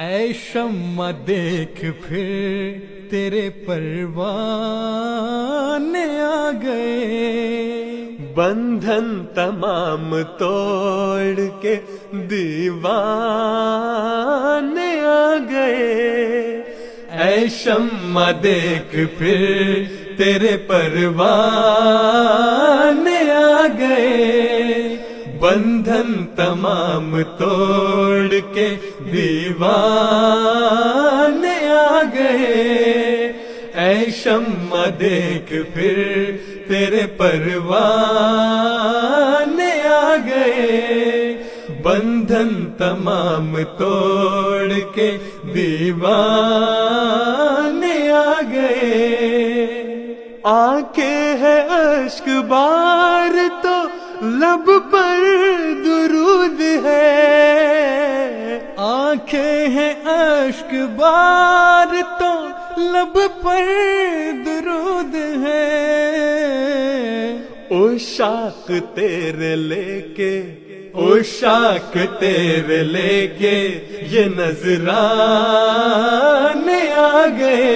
اے شمع دیکھ پھر تیرے پروانے آ گئے، بندھن تمام توڑ کے دیوانے آ گئے۔ اے شمع دیکھ پھر تیرے پروانے آ گئے، بندھن تمام توڑ کے دیوانے آ گئے۔ اے شمع دیکھ پھر تیرے پروانے آ گئے، بندھن تمام توڑ کے دیوانے آ گئے۔ آنکھیں ہے اشک بار تو لب پر درود ہے، آنکھیں ہیں اشک بار تو لب پر درود ہے۔ عشاق تیرے لے کے، عشاق تیرے لے کے یہ نذرانے آ گئے۔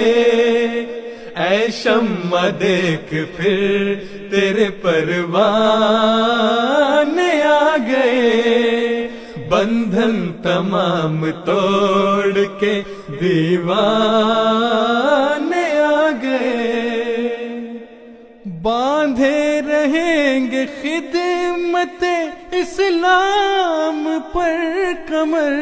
اے شمع دیکھ پھر تیرے پروانے آ گئے، بندھن تمام توڑ کے دیوانے آ گئے۔ باندھے رہیں گے خدمت اسلام پر کمر،